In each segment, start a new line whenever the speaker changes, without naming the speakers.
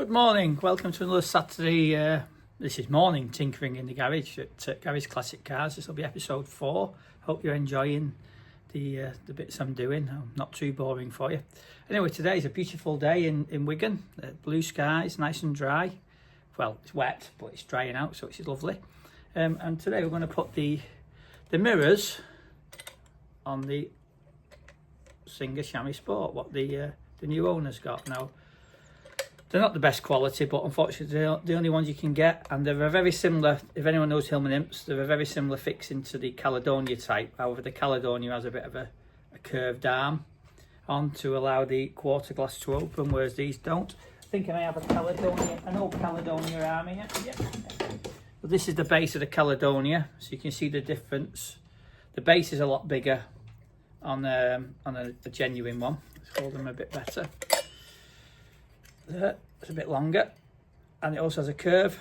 Good morning, welcome to another Saturday, this is morning tinkering in the garage at Garage Classic Cars. This will be episode 4. Hope you're enjoying the bits I'm doing. I'm not too boring for you. Anyway, today is a beautiful day in Wigan, blue skies, nice and dry. Well, it's wet, but it's drying out, so it's lovely. And today we're going to put the mirrors on the Singer Chamois Sport, what the new owner's got. Now, they're not the best quality, but unfortunately they're the only ones you can get, and they're a very similar, if anyone knows Hillman Imps, they're a very similar fixing to the Caledonia type. However, the Caledonia has a bit of a curved arm on to allow the quarter glass to open, whereas these don't. I think I may have an old Caledonia arm here. Yeah. But this is the base of the Caledonia, so you can see the difference. The base is a lot bigger on a genuine one. Let's hold them a bit better. It's a bit longer, and it also has a curve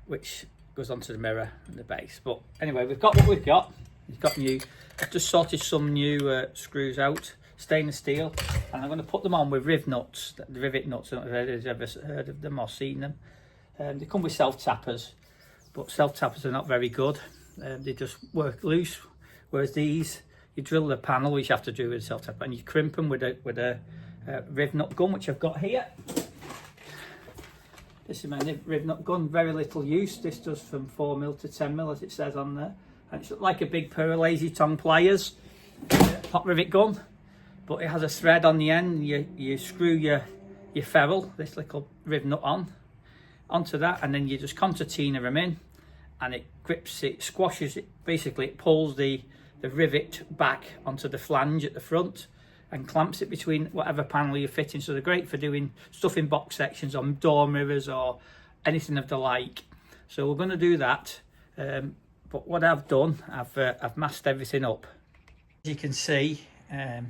which goes onto the mirror and the base. But anyway, we've got what we've got. We've got new, I've just sorted some new screws out, stainless steel, and I'm going to put them on with rivet nuts. The rivet nuts, I don't know if you've ever heard of them or seen them. They come with self-tappers, but self-tappers are not very good. They just work loose, whereas these, you drill the panel, which you have to do with a self-tapper, and you crimp them with a rivet nut gun, which I've got here. This is my rivet nut gun, very little use. This does from 4mm to 10mm, as it says on there, and it's like a big pair of lazy tongue pliers, hot rivet gun, but it has a thread on the end. You screw your ferrule, this little rivet nut onto that, and then you just concertina them in, and it grips it, squashes it, basically it pulls the rivet back onto the flange at the front and clamps it between whatever panel you're fitting. So they're great for doing stuff in box sections on door mirrors or anything of the like. So we're going to do that, but what I've done, I've masked everything up. As you can see, I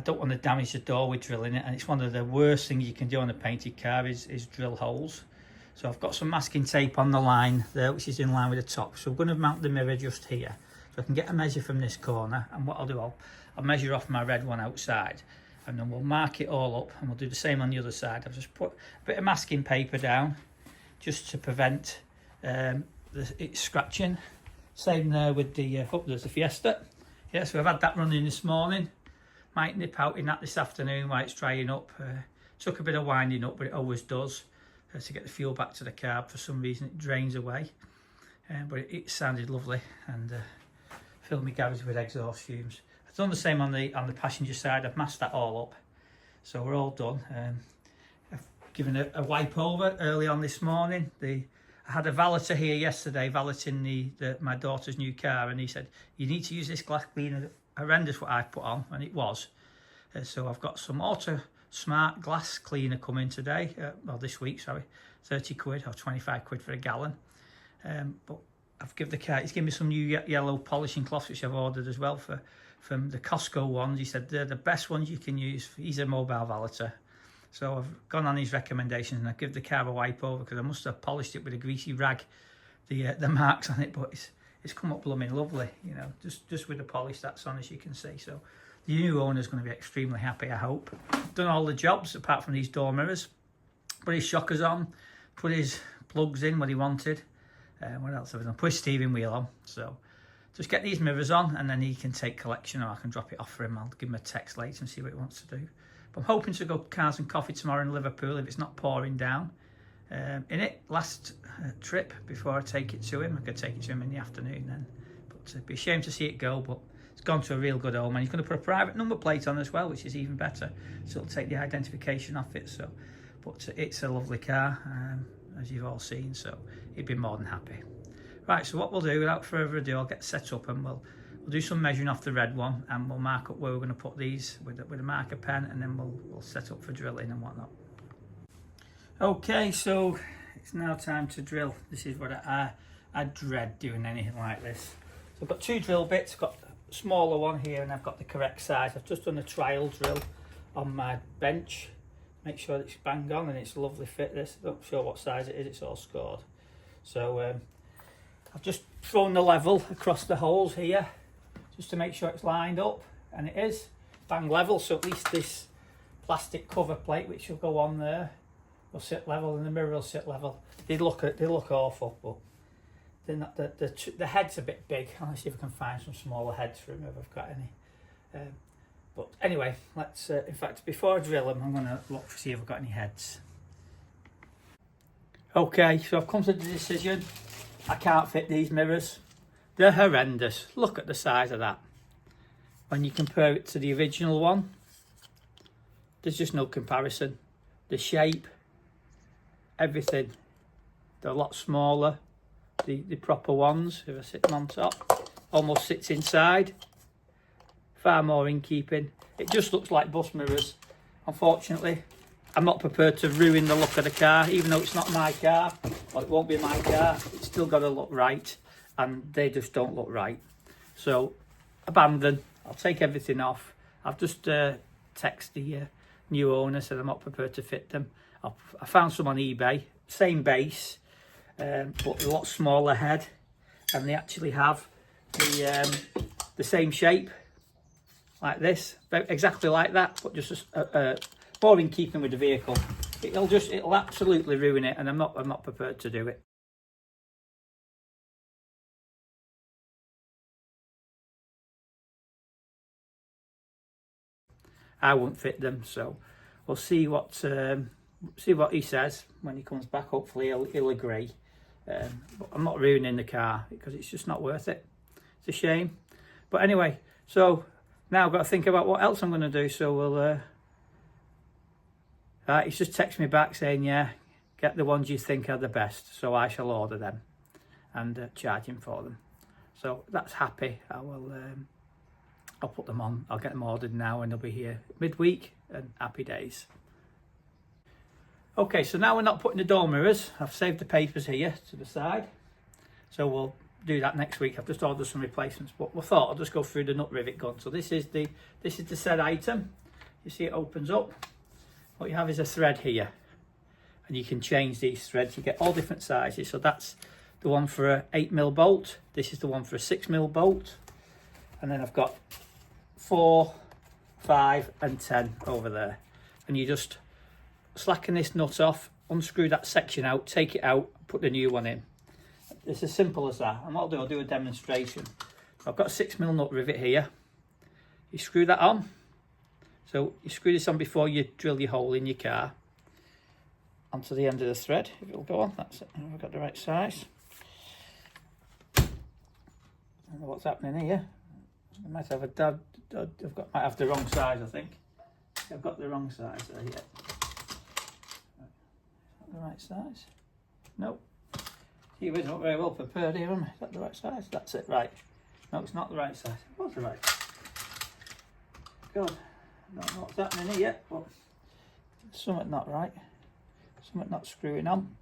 don't want to damage the door with drilling it, and it's one of the worst things you can do on a painted car is drill holes. So I've got some masking tape on the line there, which is in line with the top. So we're going to mount the mirror just here, so I can get a measure from this corner, and what I'll do, I'll measure off my red one outside, and then we'll mark it all up, and we'll do the same on the other side. I've just put a bit of masking paper down just to prevent it scratching. Same there with the there's the Fiesta. Yeah, so I've had that running this morning. Might nip out in that this afternoon while it's drying up. Took a bit of winding up, but it always does, to get the fuel back to the car. For some reason it drains away, but it sounded lovely, and filled my garage with exhaust fumes. I've done the same on the passenger side. I've masked that all up, so we're all done. I've given a wipe over early on this morning. I had a valeter here yesterday valeting my daughter's new car, and he said, you need to use this glass cleaner. Horrendous what I've put on, and it was. So I've got some Auto Smart glass cleaner coming today, well this week, sorry, 30 quid or 25 quid for a gallon. But I've given the car, he's given me some new yellow polishing cloths, which I've ordered as well from the Costco ones. He said they're the best ones you can use. He's a mobile valeter. So I've gone on his recommendations, and I've given the car a wipe over, because I must have polished it with a greasy rag, the marks on it, but it's come up blooming lovely, you know, just with the polish that's on, as you can see. So the new owner's going to be extremely happy, I hope. Done all the jobs apart from these door mirrors. Put his shockers on, put his plugs in what he wanted. What else have I done? Put his steering wheel on. So just get these mirrors on, and then he can take collection, or I can drop it off for him. I'll give him a text later and see what he wants to do. But I'm hoping to go Cars and Coffee tomorrow in Liverpool if it's not pouring down. In it, last trip before I take it to him. I could take it to him in the afternoon then. But it'd be a shame to see it go, but it's gone to a real good home, and he's going to put a private number plate on as well, which is even better. So it'll take the identification off it. So, but it's a lovely car, as you've all seen, so he'd be more than happy. Right, so what we'll do, without further ado, I'll get set up, and we'll do some measuring off the red one, and we'll mark up where we're going to put these with a marker pen, and then we'll set up for drilling and whatnot. Okay, so it's now time to drill. This is what I dread doing anything like this. So I've got two drill bits. I've got a smaller one here, and I've got the correct size. I've just done a trial drill on my bench. Make sure it's bang on, and it's a lovely fit. This, I'm not sure what size it is. It's all scored. So I've just thrown the level across the holes here, just to make sure it's lined up, and it is bang level. So at least this plastic cover plate which will go on there. Will sit level and the mirror will sit level. They look awful, but they're not, the head's a bit big. I'll see if I can find some smaller heads for them if I've got any. But anyway, let's. In fact, before I drill them, I'm going to look to see if I've got any heads. Okay, so I've come to the decision. I can't fit these mirrors. They're horrendous. Look at the size of that. When you compare it to the original one, there's just no comparison. The shape, everything, they're a lot smaller. The proper ones, if I sit them on top, almost sits inside. Far more in keeping. It just looks like bus mirrors. Unfortunately, I'm not prepared to ruin the look of the car, even though it's not my car, or it won't be my car. It's still got to look right, and they just don't look right. So, abandon. I'll take everything off. I've just texted the new owner, said I'm not prepared to fit them. I found some on eBay, same base, but a lot smaller head, and they actually have the same shape, like this, exactly like that, but just more in keeping with the vehicle. It'll absolutely ruin it, and I'm not prepared to do it. I won't fit them, so we'll see what he says when he comes back. Hopefully he'll agree. But I'm not ruining the car because it's just not worth it. It's a shame. But anyway, so now I've got to think about what else I'm going to do. So we'll. He's just texted me back saying, yeah, get the ones you think are the best. So I shall order them and charge him for them. So that's happy. I will. I'll put them on. I'll get them ordered now and they'll be here midweek, and happy days. Okay, so now we're not putting the door mirrors. I've saved the papers here to the side. So we'll do that next week. I've just ordered some replacements, but we thought I'll just go through the nut rivet gun. So this is the said item. You see it opens up. What you have is a thread here, and you can change these threads. You get all different sizes. So that's the one for a 8mm bolt. This is the one for a 6mm bolt. And then I've got 4, 5 and 10 over there, and you just slacken this nut off, unscrew that section out, take it out, put the new one in. It's as simple as that. And what I'll do a demonstration. I've got a 6mm nut rivet here. You screw that on. So you screw this on before you drill your hole in your car onto the end of the thread. If it'll go on, that's it. I've got the right size. I don't know what's happening here. I might have might have the wrong size, I think. I've got the wrong size there, yeah. The right size? Nope. He was not very well prepared here, am I? Is that the right size? That's it, right. No, it's not the right size. It was the right size. God, I don't know what's happening here, but something not right. Something not screwing on.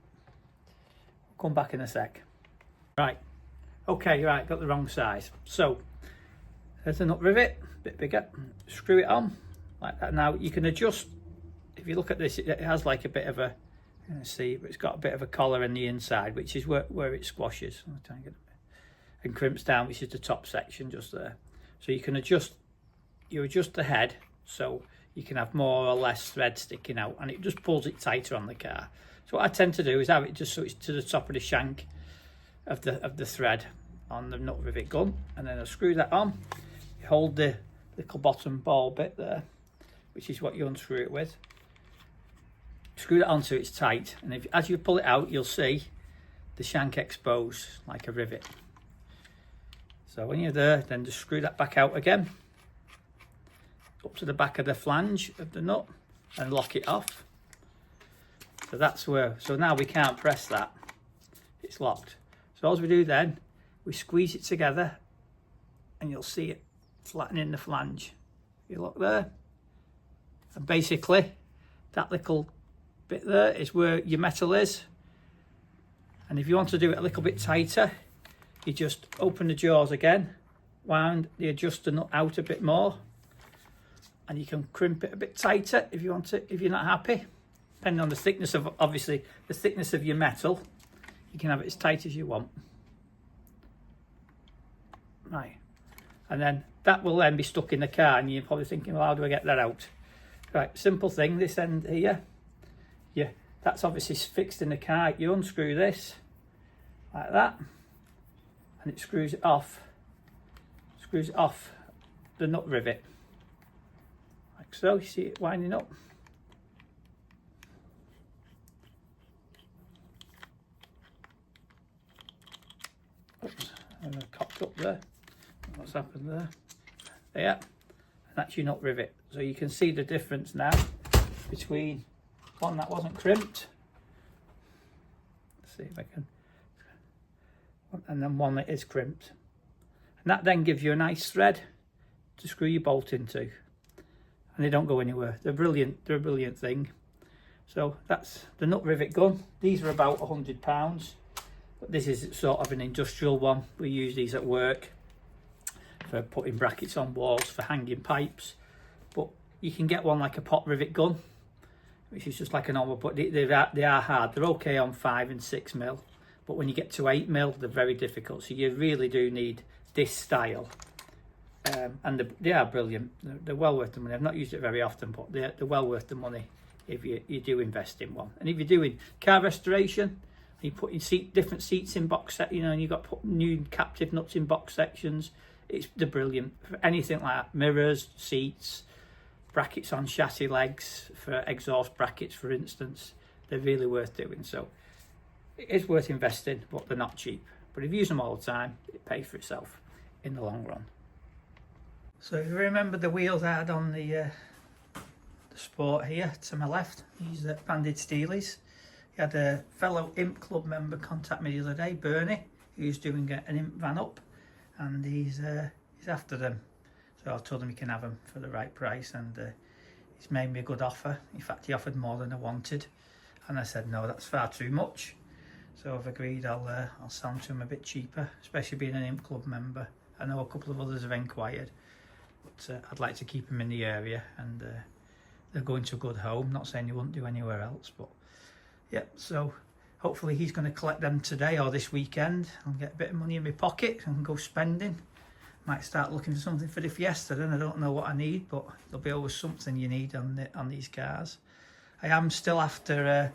I'll come back in a sec. Right. Okay, right, got the wrong size. So, there's a nut rivet, a bit bigger. Screw it on like that. Now you can adjust. If you look at this, it has like a bit of a. You can see, but it's got a bit of a collar in the inside, which is where it squashes. I'll try and get it, and crimps down, which is the top section just there. So you can adjust. You adjust the head so you can have more or less thread sticking out, and it just pulls it tighter on the car. So what I tend to do is have it just so it's to the top of the shank of the thread on the nut rivet gun, and then I screw that on. You hold the little bottom ball bit there, which is what you unscrew it with. Screw that on so it's tight, and as you pull it out, you'll see the shank exposed like a rivet. So when you're there, then just screw that back out again, up to the back of the flange of the nut, and lock it off. So that's where. So now we can't press that; it's locked. So all we do then, we squeeze it together, and you'll see it flattening the flange. You look there, and basically that little bit there is where your metal is. And if you want to do it a little bit tighter, you just open the jaws again, wound the adjuster nut out a bit more, and you can crimp it a bit tighter if you want to, if you're not happy. Depending on the thickness of, obviously, the thickness of your metal, you can have it as tight as you want. Right. And then that will then be stuck in the car, and you're probably thinking, well, how do I get that out? Right, simple thing, this end here, yeah, that's obviously fixed in the car. You unscrew this like that, and it screws it off the nut rivet, like so. You see it winding up. Oops, and I cocked up there. What's happened there? Yeah, and that's your nut rivet. So you can see the difference now between one that wasn't crimped, let's see if I can, and then one that is crimped. And that then gives you a nice thread to screw your bolt into, and they don't go anywhere. They're brilliant. They're a brilliant thing. So that's the nut rivet gun. These are about £100, but this is sort of an industrial one. We use these at work for putting brackets on walls, for hanging pipes. But you can get one like a pot rivet gun, which is just like a normal, but they are hard. They're okay on 5 and 6 mil, but when you get to 8 mil, they're very difficult. So you really do need this style, and they are brilliant. They're well worth the money. I've not used it very often, but they're well worth the money if you do invest in one. And if you're doing car restoration, you put different seats in box set, you know, and you've got to put new captive nuts in box sections. They're brilliant for anything like that. Mirrors, seats, brackets on chassis legs for exhaust brackets, for instance. They're really worth doing. So it is worth investing, but they're not cheap. But if you use them all the time, it pays for itself in the long run. So if you remember the wheels I had on the Sport here to my left, these are Banded Steelies. He had a fellow Imp Club member contact me the other day, Bernie, who's doing an Imp van up, and he's after them. So I told him he can have them for the right price, and he's made me a good offer. In fact, he offered more than I wanted, and I said no, that's far too much. So I've agreed I'll sell them to him a bit cheaper, especially being an Imp Club member. I know a couple of others have inquired, but I'd like to keep them in the area, and they're going to a good home. Not saying you wouldn't do anywhere else, but yeah. So hopefully he's going to collect them today or this weekend. I'll get a bit of money in my pocket and go spending. Might start looking for something for the Fiesta then. I don't know what I need, but there'll be always something you need on these cars. I am still after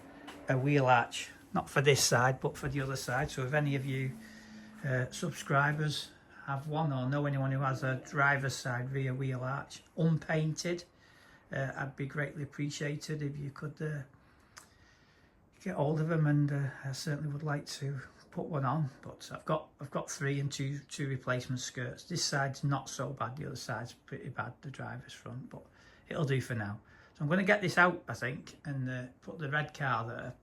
a wheel arch. Not for this side, but for the other side. So if any of you subscribers have one or know anyone who has a driver's side rear wheel arch unpainted, I'd be greatly appreciated if you could get hold of them, and I certainly would like to put one on. But I've got 3 and two replacement skirts. This side's not so bad, the other side's pretty bad, the driver's front, but it'll do for now. So I'm going to get this out, I think, and put the red car there,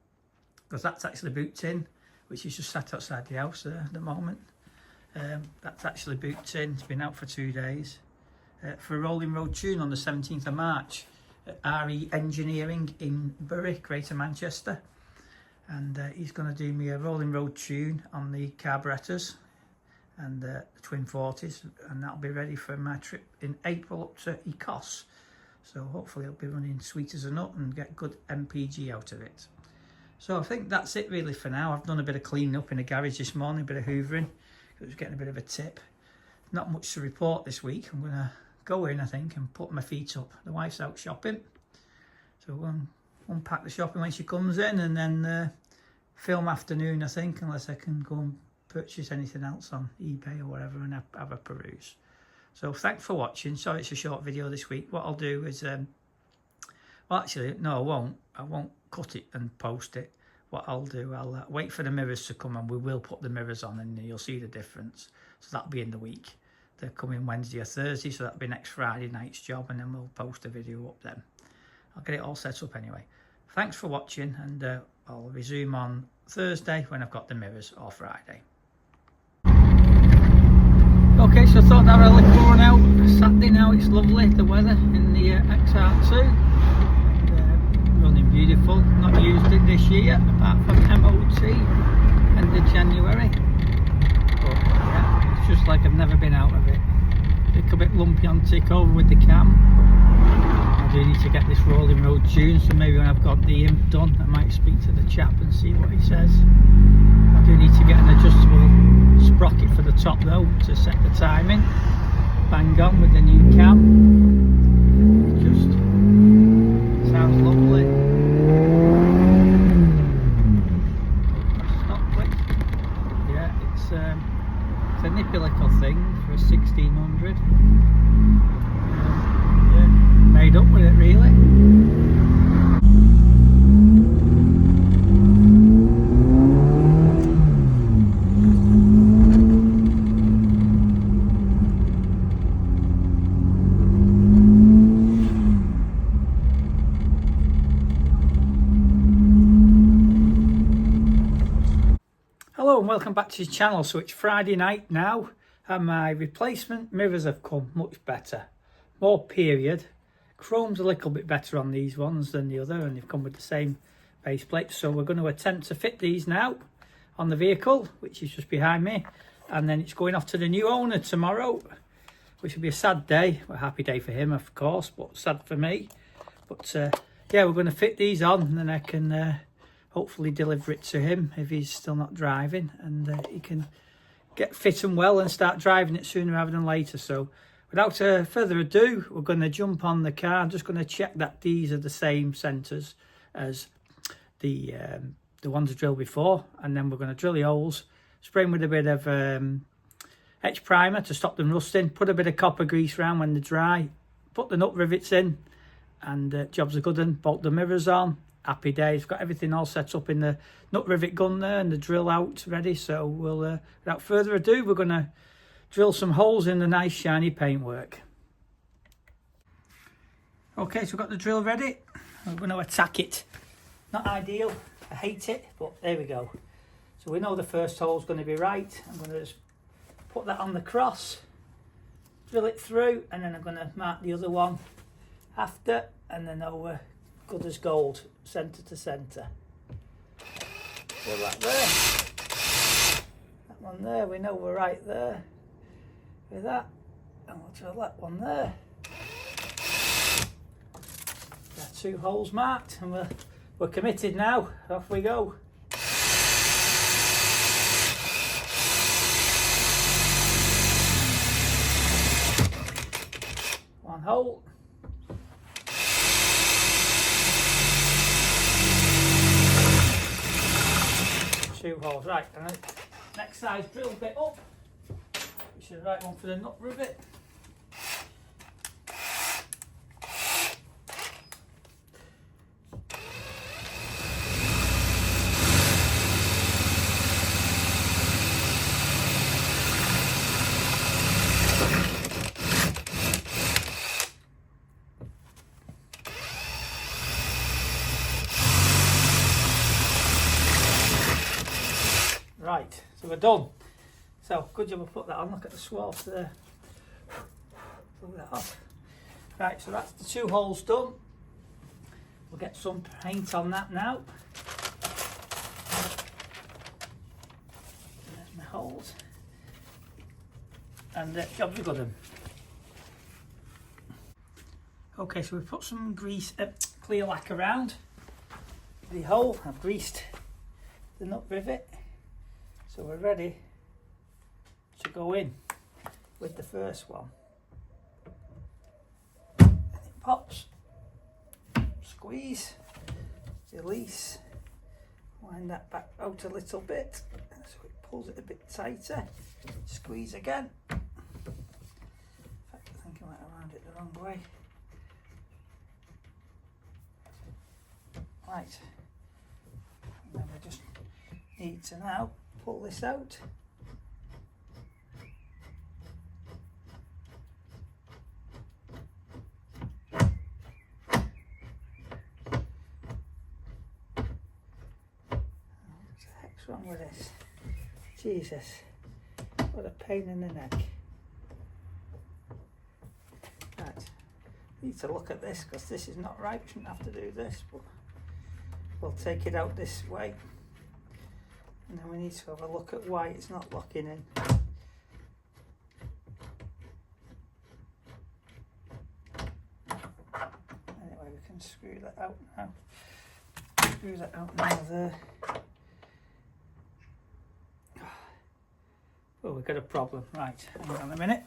because that's actually booked in, which is just sat outside the house there at the moment. That's actually booked in. It's been out for 2 days for a Rolling Road tune on the 17th of March at RE Engineering in Bury, Greater Manchester. And he's going to do me a Rolling Road tune on the carburetors and the twin 40s, and that'll be ready for my trip in April up to Ecos. So hopefully it'll be running sweet as a nut and get good MPG out of it. So I think that's it really for now. I've done a bit of cleaning up in the garage this morning, a bit of hoovering. It was getting a bit of a tip. Not much to report this week. I'm going to go in, I think, and put my feet up. The wife's out shopping, so we'll unpack the shopping when she comes in, and then film afternoon, I think, unless I can go and purchase anything else on eBay or whatever and have a peruse. So thanks for watching. Sorry it's a short video this week. What I'll do is, well actually, no, I won't cut it and post it. What I'll do, I'll wait for the mirrors to come, and we will put the mirrors on, and you'll see the difference. So that'll be in the week. They're coming Wednesday or Thursday, so that'll be next Friday night's job, and then we'll post a video up then. I'll get it all set up anyway. Thanks for watching, and I'll resume on Thursday when I've got the mirrors, or Friday. Okay, so I thought I'd have a little run out. Saturday now, it's lovely, the weather in the XR2. Running beautiful. Not used it this year, apart from MOT end of January. But yeah, it's just like I've never been out of it. A bit lumpy on takeover with the cam. I do need to get this Rolling Road tune, so maybe when I've got the Imp done, I might speak to the chap and see what he says. I do need to get an adjustable sprocket for the top though, to set the timing. Bang on with the new cam. Just welcome back to the channel. So it's Friday night now and my replacement mirrors have come much better, more period. Chrome's a little bit better on these ones than the other, and they've come with the same base plate. So we're going to attempt to fit these now on the vehicle, which is just behind me, and then it's going off to the new owner tomorrow, which will be a sad day. Well, a happy day for him, of course, but sad for me. But yeah, we're going to fit these on, and then I can hopefully deliver it to him if he's still not driving, and he can get fit and well and start driving it sooner rather than later. So without further ado, we're going to jump on the car. I'm just going to check that these are the same centres as the ones I drilled before, and then we're going to drill the holes, spray them with a bit of etch primer to stop them rusting, put a bit of copper grease around when they're dry, put the nut rivets in, and jobs are good, and bolt the mirrors on. Happy days. Got everything all set up in the nut rivet gun there and the drill out ready. So we'll without further ado, we're going to drill some holes in the nice shiny paintwork. Okay, so we've got the drill ready. We're going to attack it. Not ideal, I hate it, but there we go. So we know the first hole's going to be right. I'm going to just put that on the cross, drill it through, and then I'm going to mark the other one after, and then over good as gold, centre to centre. Drill that there. That one there, we know we're right there with that, and we'll drill that one there. There are 2 holes marked, and we're committed now. Off we go. One hole. 2 holes, right, and then next size drill bit up, which is the right one for the nut rivet. Right, so we're done. So good job I put that on. Look at the swath there. Pull that off. Right, so that's the 2 holes done. We'll get some paint on that now. There's my holes. And jobs are good. Okay, so we've put some grease, clear lac around the hole. I've greased the nut rivet. So we're ready to go in with the first one. And it pops, squeeze, release, wind that back out a little bit, so it pulls it a bit tighter, squeeze again. In fact, I think I went around it the wrong way. Right, and then we just need to now pull this out. What the heck's wrong with this? Jesus, what a pain in the neck. Right, need to look at this because this is not right. We shouldn't have to do this, but we'll take it out this way. And then we need to have a look at why it's not locking in. Anyway, we can screw that out now. Screw that out now there. Oh, we've got a problem. Right, hang on a minute.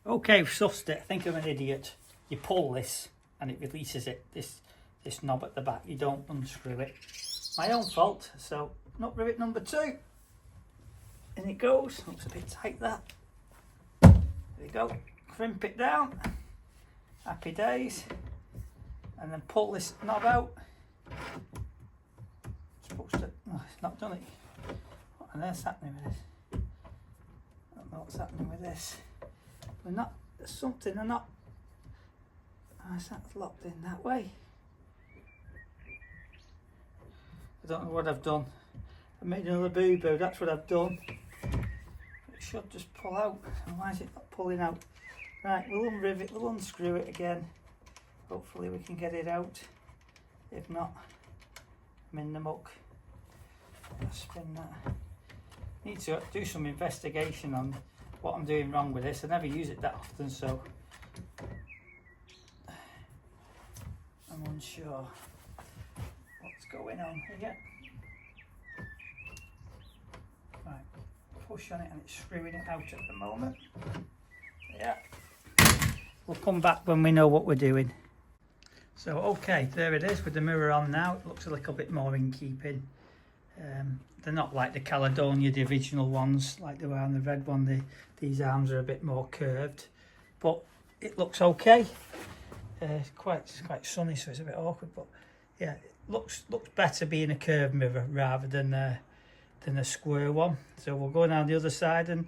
Okay, we've sussed it. I think I'm an idiot. You pull this and it releases it. This knob at the back. You don't unscrew it. My own fault. So nut rivet number 2, and it goes. Looks a bit tight, that. There we go. Crimp it down. Happy days. And then pull this knob out. Supposed to. Oh, it's not done it. What on earth's happening with this? I don't know what's happening with this. We're not. There's something. I'm not. Oh, is that locked in that way? I don't know what I've done. I made another boo-boo, that's what I've done. It should just pull out. Why is it not pulling out? Right, we'll unrivet, we'll unscrew it again. Hopefully we can get it out. If not, I'm in the muck. I'll spin that. Need to do some investigation on what I'm doing wrong with this. I never use it that often, so I'm unsure what's going on here. Right, push on it and it's screwing it out at the moment. Yeah, we'll come back when we know what we're doing. So okay, there it is with the mirror on now. It looks a little bit more in keeping. They're not like the Caledonia, the original ones, like they were on the red one. These arms are a bit more curved, but it looks okay. It's quite sunny, so it's a bit awkward, but yeah, it looks better being a curved mirror rather than a square one. So we'll go down the other side and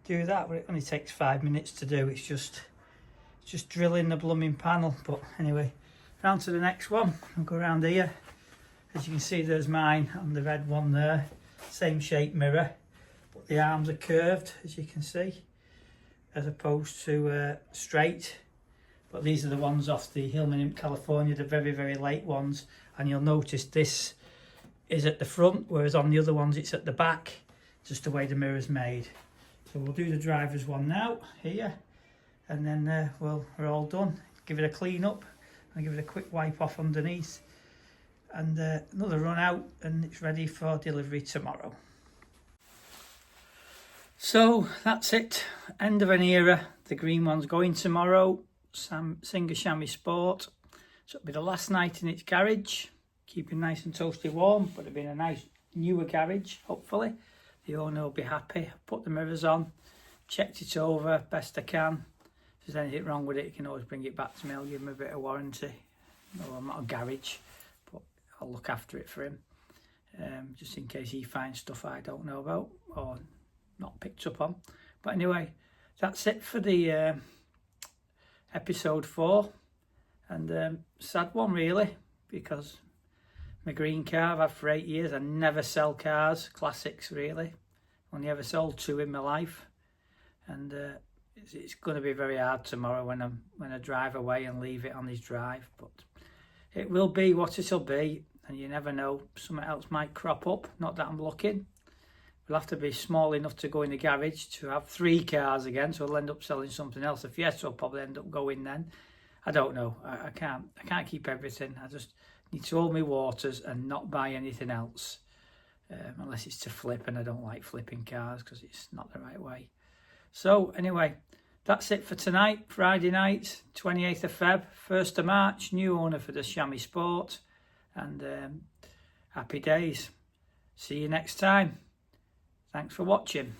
do that. But it only takes 5 minutes to do. It's just drilling the blooming panel. But anyway, round to the next one. I'll go around here. As you can see, there's mine on the red one there. Same shape mirror, but the arms are curved, as you can see, as opposed to straight. But these are the ones off the Hillman Imp California, the very, very late ones. And you'll notice this is at the front, whereas on the other ones it's at the back, just the way the mirror's made. So we'll do the driver's one now, here. And then we're all done. Give it a clean up and give it a quick wipe off underneath. And another run out, and it's ready for delivery tomorrow. So that's it, end of an era. The green one's going tomorrow. Singer Chamois Sport. So it'll be the last night in its garage, keeping nice and toasty warm, but it'll be in a nice newer garage, hopefully. The owner will be happy. Put the mirrors on, checked it over best I can. If there's anything wrong with it, you can always bring it back to me. I'll give him a bit of warranty. No, I'm not a garage, but I'll look after it for him, just in case he finds stuff I don't know about or not picked up on. But anyway, that's it for the episode 4, and sad one really, because my green car I've had for 8 years. I never sell cars, classics really. Only ever sold 2 in my life, and it's going to be very hard tomorrow when I drive away and leave it on his drive. But it will be what it'll be, and you never know, something else might crop up. Not that I'm looking. We'll have to be small enough to go in the garage to have 3 cars again, so we'll end up selling something else. The Fiesta will probably end up going then. I don't know. I can't keep everything. I just need to hold my waters and not buy anything else, unless it's to flip, and I don't like flipping cars because it's not the right way. So anyway, that's it for tonight, Friday night, 28th of Feb, 1st of March, new owner for the Chamois Sport, and happy days. See you next time. Thanks for watching.